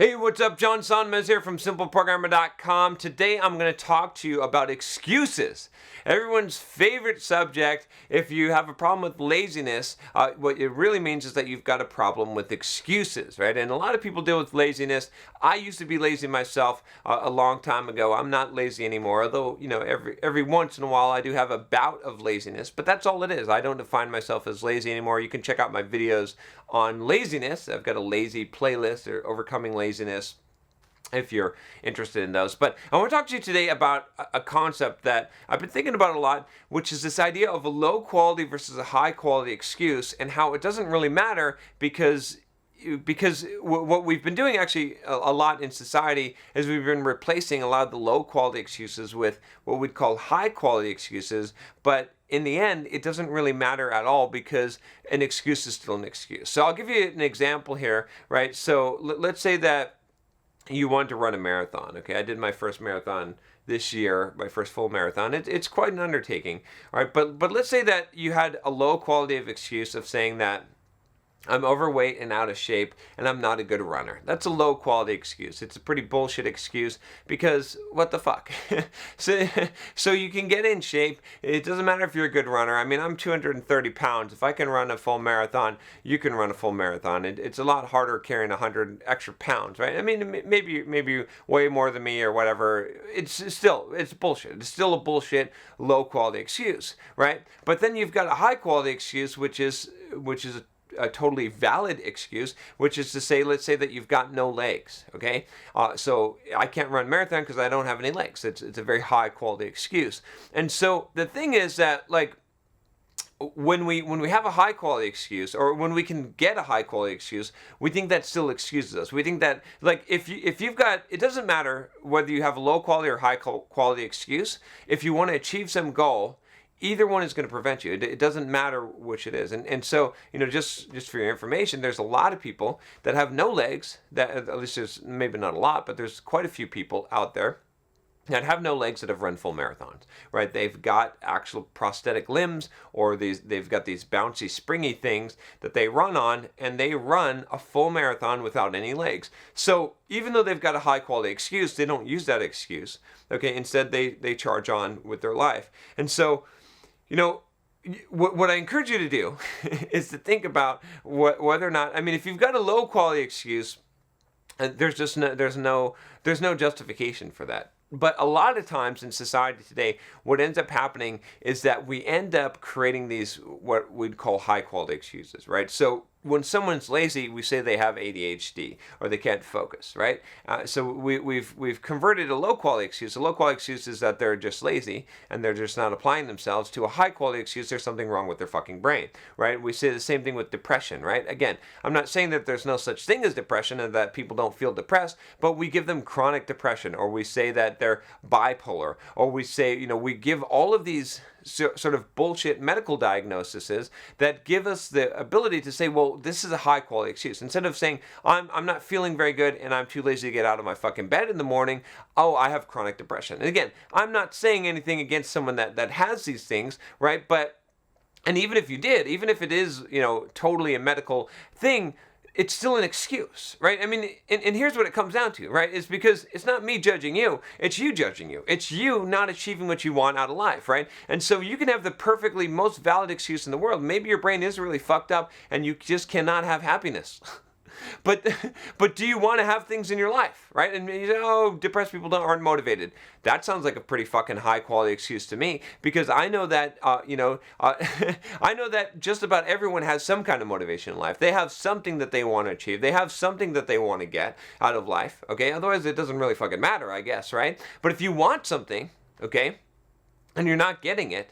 Hey, what's up? John Sonmez here from SimpleProgrammer.com. Today I'm going to talk to you about excuses. Everyone's favorite subject. If you have a problem with laziness, what it really means is that you've got a problem with excuses, right? And a lot of people deal with laziness. I used to be lazy myself a long time ago. I'm not lazy anymore, although, every once in a while I do have a bout of laziness, but that's all it is. I don't define myself as lazy anymore. You can check out my videos on laziness. I've got a lazy playlist, or Overcoming Laziness, if you're interested in those. But I want to talk to you today about a concept that I've been thinking about a lot, which is this idea of a low quality versus a high quality excuse, and how it doesn't really matter because what we've been doing actually a lot in society is we've been replacing a lot of the low quality excuses with what we'd call high quality excuses. But in the end, it doesn't really matter at all because an excuse is still an excuse. So I'll give you an example here, right? So let's say that you want to run a marathon. Okay, I did my first marathon this year, my first full marathon. It's quite an undertaking, all right? But let's say that you had a low quality of excuse of saying that I'm overweight and out of shape and I'm not a good runner. That's a low quality excuse. It's a pretty bullshit excuse because what the fuck? So you can get in shape. It doesn't matter if you're a good runner. I mean, I'm 230 pounds. If I can run a full marathon, you can run a full marathon. It's a lot harder carrying 100 extra pounds, right? I mean, maybe way more than me or whatever. It's bullshit. It's still a bullshit low quality excuse, right? But then you've got a high quality excuse, which is a totally valid excuse, which is to say, let's say that you've got no legs, okay? So I can't run a marathon because I don't have any legs. It's a very high quality excuse. And so the thing is that, like, when we have a high quality excuse, or when we can get a high quality excuse, we think that still excuses us. We think that, like, if you've got, it doesn't matter whether you have a low quality or high quality excuse. If you want to achieve some goal, either one is going to prevent you. It doesn't matter which it is. And so, just for your information, there's a lot of people that have no legs, that at least there's maybe not a lot, but there's quite a few people out there that have no legs that have run full marathons, right? They've got actual prosthetic limbs, or they've got these bouncy, springy things that they run on, and they run a full marathon without any legs. So even though they've got a high quality excuse, they don't use that excuse, okay? Instead, they charge on with their life. And so, what I encourage you to do is to think about whether or not, I mean, if you've got a low quality excuse, there's no justification for that. But a lot of times in society today, what ends up happening is that we end up creating these, what we'd call high quality excuses, right? So when someone's lazy, we say they have ADHD or they can't focus, right? So we've converted a low quality excuse. A low quality excuse is that they're just lazy and they're just not applying themselves, to a high quality excuse. There's something wrong with their fucking brain, right? We say the same thing with depression, right? Again, I'm not saying that there's no such thing as depression and that people don't feel depressed, but we give them chronic depression, or we say that they're bipolar, or we say, we give all of these sort of bullshit medical diagnoses that give us the ability to say, well, this is a high quality excuse. Instead of saying, I'm not feeling very good and I'm too lazy to get out of my fucking bed in the morning, oh, I have chronic depression. And again, I'm not saying anything against someone that has these things, right? And even if you did, even if it is, totally a medical thing, it's still an excuse, right? I mean, and here's what it comes down to, right? It's because it's not me judging you, it's you judging you. It's you not achieving what you want out of life, right? And so you can have the perfectly most valid excuse in the world. Maybe your brain is really fucked up and you just cannot have happiness. But do you want to have things in your life, right? And you say, oh, depressed people aren't motivated. That sounds like a pretty fucking high quality excuse to me, because I know that, I know that just about everyone has some kind of motivation in life. They have something that they want to achieve. They have something that they want to get out of life, okay? Otherwise, it doesn't really fucking matter, I guess, right? But if you want something, okay, and you're not getting it,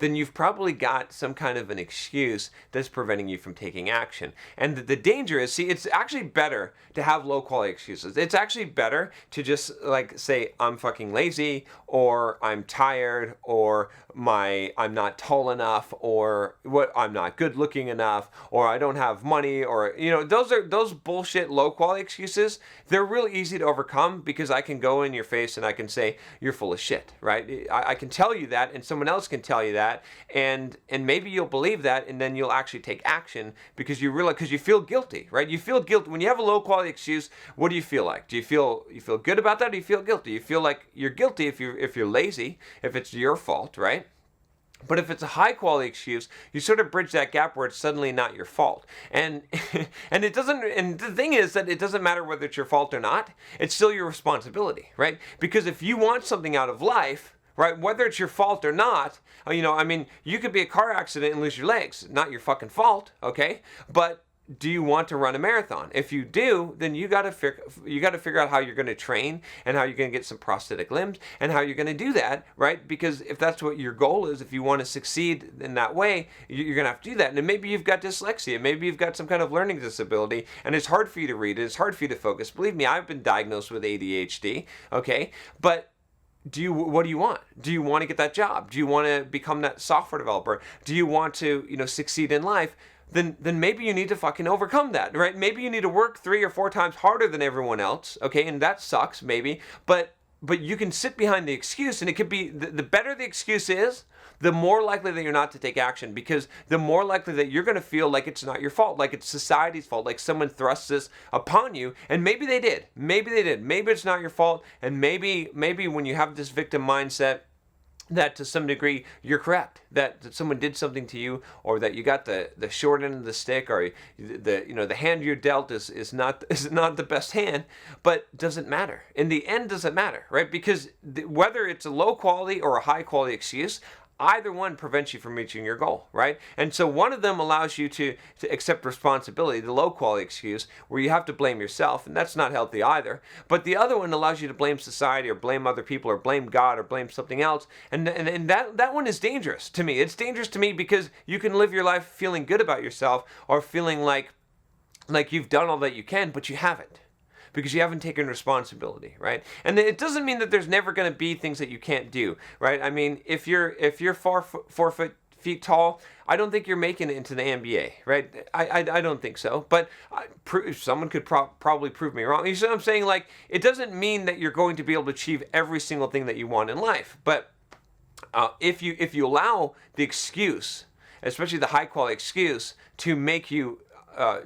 then you've probably got some kind of an excuse that's preventing you from taking action. And the danger is, see, it's actually better to have low quality excuses. It's actually better to just say, I'm fucking lazy, or I'm tired, or I'm not tall enough, or I'm not good looking enough, or I don't have money, or, those bullshit low quality excuses. They're really easy to overcome because I can go in your face and I can say, you're full of shit, right? I can tell you that, and someone else can tell you that, that, and maybe you'll believe that, and then you'll actually take action because you realize, because you feel guilty, right? You feel guilty when you have a low quality excuse. What do you feel like? Do you feel good about that? Or do you feel guilty? You feel like you're guilty if you're lazy, if it's your fault, right? But if it's a high quality excuse, you sort of bridge that gap where it's suddenly not your fault. And and it doesn't, and the thing is that it doesn't matter whether it's your fault or not, it's still your responsibility, right? Because if you want something out of life, right, whether it's your fault or not, you could be a car accident and lose your legs, not your fucking fault, okay? But do you want to run a marathon? If you do, then you got to figure out how you're going to train and how you're going to get some prosthetic limbs and how you're going to do that, right? Because if that's what your goal is, if you want to succeed in that way, you're going to have to do that. And maybe you've got dyslexia, maybe you've got some kind of learning disability, and it's hard for you to read, it's hard for you to focus. Believe me, I've been diagnosed with ADHD, okay? But what do you want? Do you want to get that job? Do you want to become that software developer? Do you want to, succeed in life? Then maybe you need to fucking overcome that, right? Maybe you need to work 3 or 4 times harder than everyone else, okay? And that sucks, maybe. But you can sit behind the excuse, and it could be, the better the excuse is, the more likely that you're not to take action, because the more likely that you're going to feel like it's not your fault, like it's society's fault, like someone thrusts this upon you, and maybe they did. Maybe it's not your fault, and maybe when you have this victim mindset, that to some degree you're correct, that someone did something to you, or that you got the short end of the stick, or the hand you're dealt is not the best hand. But doesn't matter. In the end, doesn't matter, right? Because whether it's a low quality or a high quality excuse, either one prevents you from reaching your goal, right? And so one of them allows you to accept responsibility, the low quality excuse, where you have to blame yourself, and that's not healthy either. But the other one allows you to blame society, or blame other people, or blame God, or blame something else. And that one is dangerous to me. It's dangerous to me because you can live your life feeling good about yourself, or feeling like you've done all that you can, but you haven't. Because you haven't taken responsibility, right? And it doesn't mean that there's never going to be things that you can't do, right? I mean, if you're 4 feet tall, I don't think you're making it into the NBA, right? I don't think so. But someone could probably prove me wrong. You see what I'm saying? Like, it doesn't mean that you're going to be able to achieve every single thing that you want in life. But if you allow the excuse, especially the high quality excuse, to make you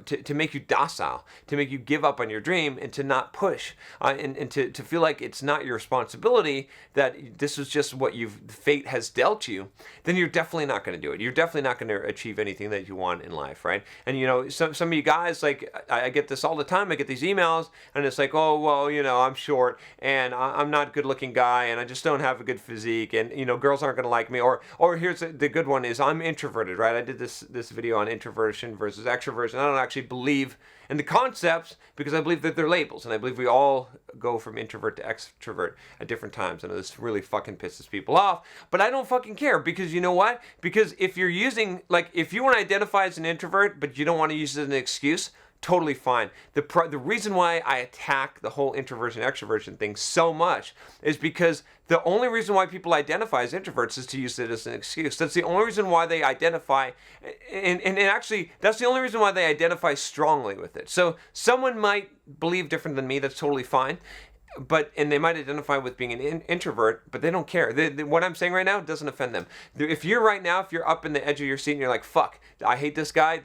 to make you docile, to make you give up on your dream, and to not push, and to feel like it's not your responsibility, that this is just what fate has dealt you, then you're definitely not going to do it. You're definitely not going to achieve anything that you want in life, right? And some of you guys, like, I get this all the time. I get these emails, and it's like, oh, well, I'm short, and I'm not a good looking guy, and I just don't have a good physique, and girls aren't going to like me, or here's the good one is, I'm introverted, right? I did this video on introversion versus extroversion. I don't actually believe in the concepts, because I believe that they're labels, and I believe we all go from introvert to extrovert at different times. I know this really fucking pisses people off, but I don't fucking care, because you know what? Because if you're using, like, if you want to identify as an introvert, but you don't want to use it as an excuse, totally fine. The reason why I attack the whole introversion extroversion thing so much is because the only reason why people identify as introverts is to use it as an excuse. That's the only reason why they identify, and actually that's the only reason why they identify strongly with it. So someone might believe different than me, that's totally fine. And they might identify with being an introvert, but they don't care. What I'm saying right now doesn't offend them. If you're up in the edge of your seat and you're like, fuck, I hate this guy.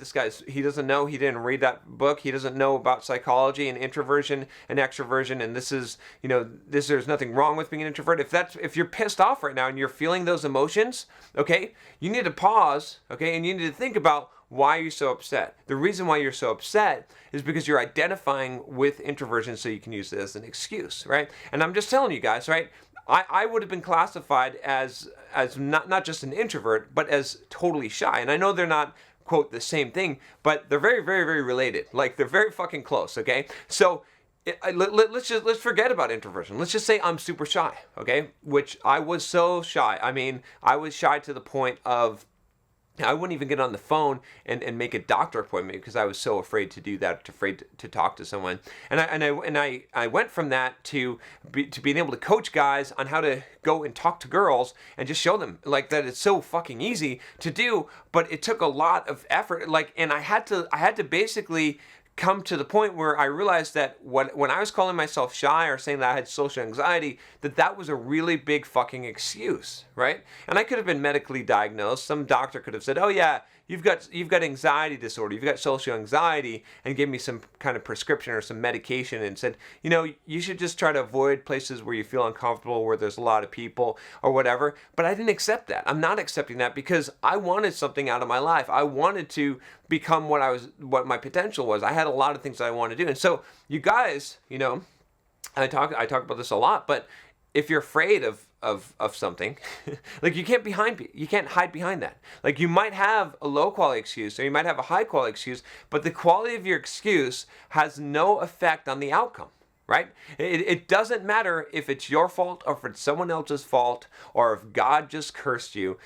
He doesn't know, he didn't read that book. He doesn't know about psychology and introversion and extroversion. And there's nothing wrong with being an introvert. If you're pissed off right now and you're feeling those emotions, okay, you need to pause, okay, and you need to think about, why are you so upset? The reason why you're so upset is because you're identifying with introversion, so you can use it as an excuse, right? And I'm just telling you guys, right? I would have been classified as not just an introvert, but as totally shy. And I know they're not, quote, the same thing, but they're very, very, very related. Like, they're very fucking close, okay? So let's forget about introversion. Let's just say I'm super shy, okay? Which I was so shy. I mean, I was shy to the point of I wouldn't even get on the phone and make a doctor appointment, because I was so afraid to do that, afraid to talk to someone. And I went from that to being able to coach guys on how to go and talk to girls and just show them, like, that it's so fucking easy to do, but it took a lot of effort. Like, and I had to basically come to the point where I realized that when I was calling myself shy or saying that I had social anxiety, that was a really big fucking excuse, right? And I could have been medically diagnosed. Some doctor could have said, oh yeah, you've got anxiety disorder, you've got social anxiety, and gave me some kind of prescription or some medication and said, you should just try to avoid places where you feel uncomfortable, where there's a lot of people or whatever. But I didn't accept that. I'm not accepting that because I wanted something out of my life. I wanted to become what my potential was. I had a lot of things that I wanted to do. And so you guys, I talk about this a lot, but if you're afraid of something, like you can't hide behind that. Like you might have a low quality excuse or you might have a high quality excuse, but the quality of your excuse has no effect on the outcome, right? It doesn't matter if it's your fault or if it's someone else's fault or if God just cursed you.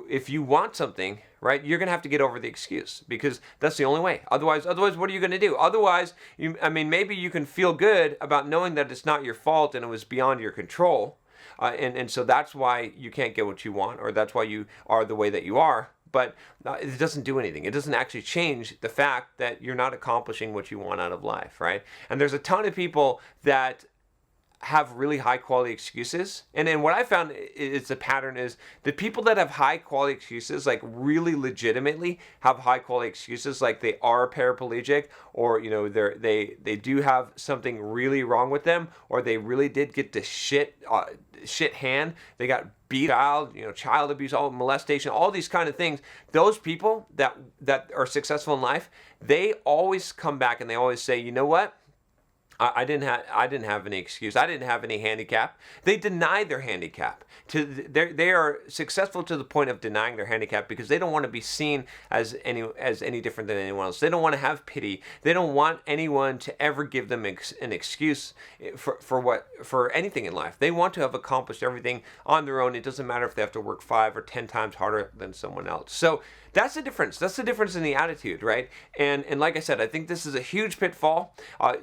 If you want something, right, you're going to have to get over the excuse because that's the only way. Otherwise, what are you going to do? Otherwise, maybe you can feel good about knowing that it's not your fault and it was beyond your control. And so that's why you can't get what you want, or that's why you are the way that you are. But it doesn't do anything. It doesn't actually change the fact that you're not accomplishing what you want out of life, right? And there's a ton of people that have really high quality excuses. And then what I found is the pattern is the people that have high quality excuses, like really legitimately have high quality excuses, like they are paraplegic, or they do have something really wrong with them, or they really did get the shit hand, they got beat out, child abuse, all molestation, all these kind of things. Those people that are successful in life, they always come back and they always say, you know what? I didn't have any excuse. I didn't have any handicap. They deny their handicap. They are successful to the point of denying their handicap because they don't want to be seen as any different than anyone else. They don't want to have pity. They don't want anyone to ever give them an excuse for anything in life. They want to have accomplished everything on their own. It doesn't matter if they have to work 5 or 10 times harder than someone else. So that's the difference. That's the difference in the attitude, right? And like I said, I think this is a huge pitfall.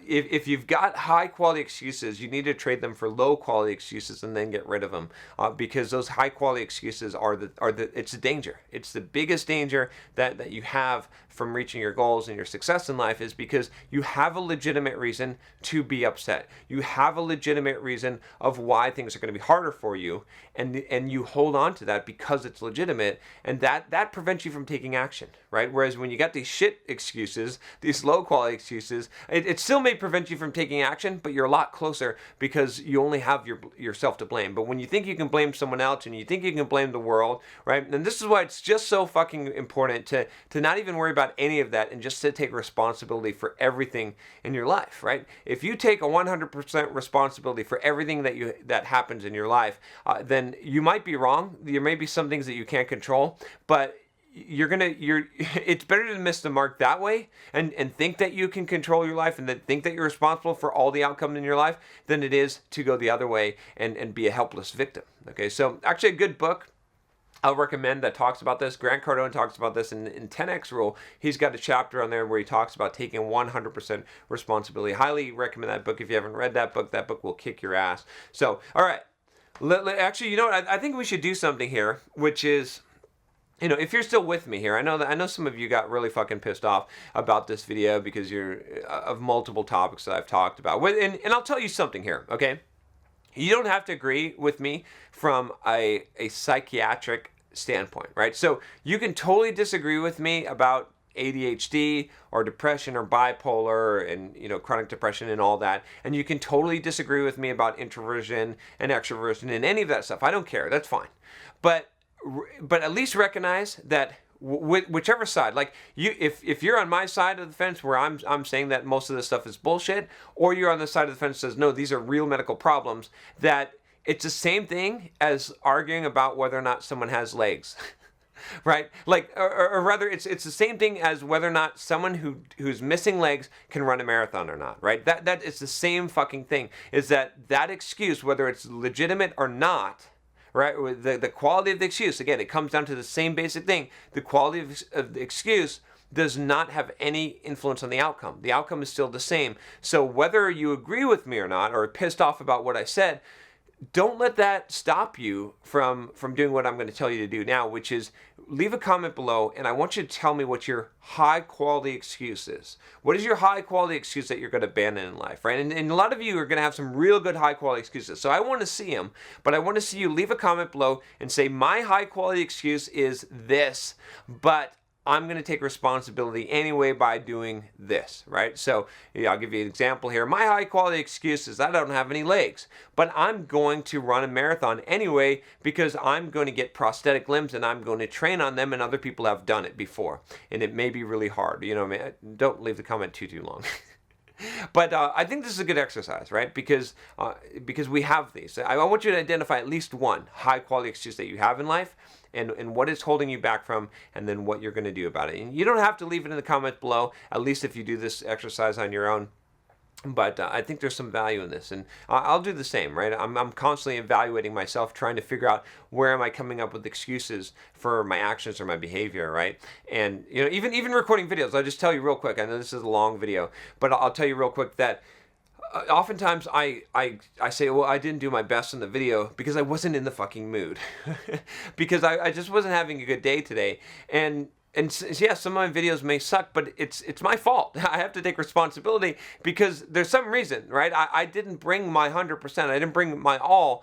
If you've got high quality excuses, you need to trade them for low quality excuses and then get rid of them, because those high quality excuses it's a danger. It's the biggest danger that you have from reaching your goals and your success in life, is because you have a legitimate reason to be upset. You have a legitimate reason of why things are going to be harder for you, and you hold on to that because it's legitimate, and that prevents you from taking action, right? Whereas when you got these shit excuses, these low quality excuses, it still may prevent you from taking action, but you're a lot closer because you only have yourself to blame. But when you think you can blame someone else and you think you can blame the world, right? And this is why it's just so fucking important to not even worry about any of that and just to take responsibility for everything in your life, right? If you take a 100% responsibility for everything that happens in your life, then you might be wrong. There may be some things that you can't control, but it's better to miss the mark that way and think that you can control your life and that think that you're responsible for all the outcome in your life than it is to go the other way and be a helpless victim. Okay, so actually a good book I'll recommend that talks about this. Grant Cardone talks about this in 10X Rule. He's got a chapter on there where he talks about taking 100% responsibility. Highly recommend that book. If you haven't read that book will kick your ass. So, all right. Actually, you know what? I think we should do something here, which is, if you're still with me here, I know some of you got really fucking pissed off about this video because you're of multiple topics that I've talked about. And I'll tell you something here, okay? You don't have to agree with me from a psychiatric standpoint, right? So you can totally disagree with me about ADHD or depression or bipolar and chronic depression and all that, and you can totally disagree with me about introversion and extroversion and any of that stuff. I don't care. That's fine. But at least recognize that whichever side, like if you're on my side of the fence where I'm saying that most of this stuff is bullshit, or you're on the side of the fence that says no, these are real medical problems, that it's the same thing as arguing about whether or not someone has legs. Right? Like, or rather, it's the same thing as whether or not someone who's missing legs can run a marathon or not, right? That it's the same fucking thing. Is that excuse, whether it's legitimate or not, right? The quality of the excuse, again, it comes down to the same basic thing. The quality of the excuse does not have any influence on the outcome. The outcome is still the same. So whether you agree with me or not, or are pissed off about what I said, don't let that stop you from doing what I'm going to tell you to do now, which is leave a comment below, and I want you to tell me what your high quality excuse is. What is your high quality excuse that you're going to abandon in life, right? And a lot of you are going to have some real good high quality excuses. So I want to see them, but I want to see you leave a comment below and say, my high quality excuse is this, but I'm going to take responsibility anyway by doing this, right? So I'll give you an example here. My high quality excuse is that I don't have any legs, but I'm going to run a marathon anyway because I'm going to get prosthetic limbs and I'm going to train on them, and other people have done it before. And it may be really hard. Don't leave the comment too long. But I think this is a good exercise, right? Because we have these. I want you to identify at least one high quality excuse that you have in life, and what it's holding you back from, and then what you're going to do about it. And you don't have to leave it in the comments below, at least if you do this exercise on your own. But I think there's some value in this, and I'll do the same, right? I'm constantly evaluating myself, trying to figure out where am I coming up with excuses for my actions or my behavior, right? And even recording videos, I'll just tell you real quick. I know this is a long video, but I'll tell you real quick that oftentimes I say, well, I didn't do my best in the video because I wasn't in the fucking mood, because I just wasn't having a good day today, and yeah, some of my videos may suck, but it's my fault. I have to take responsibility because there's some reason, right? I didn't bring my 100%. I didn't bring my all,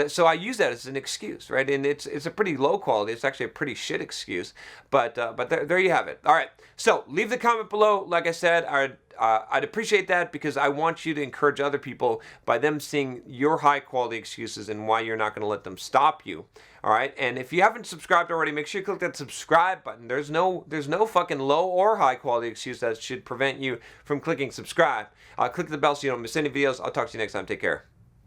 so I use that as an excuse, right? And it's a pretty low quality. It's actually a pretty shit excuse, but there you have it. All right. So leave the comment below. Like I said, I'd appreciate that because I want you to encourage other people by them seeing your high quality excuses and why you're not going to let them stop you. All right. And if you haven't subscribed already, make sure you click that subscribe button. There's no fucking low or high quality excuse that should prevent you from clicking subscribe. Click the bell so you don't miss any videos. I'll talk to you next time. Take care.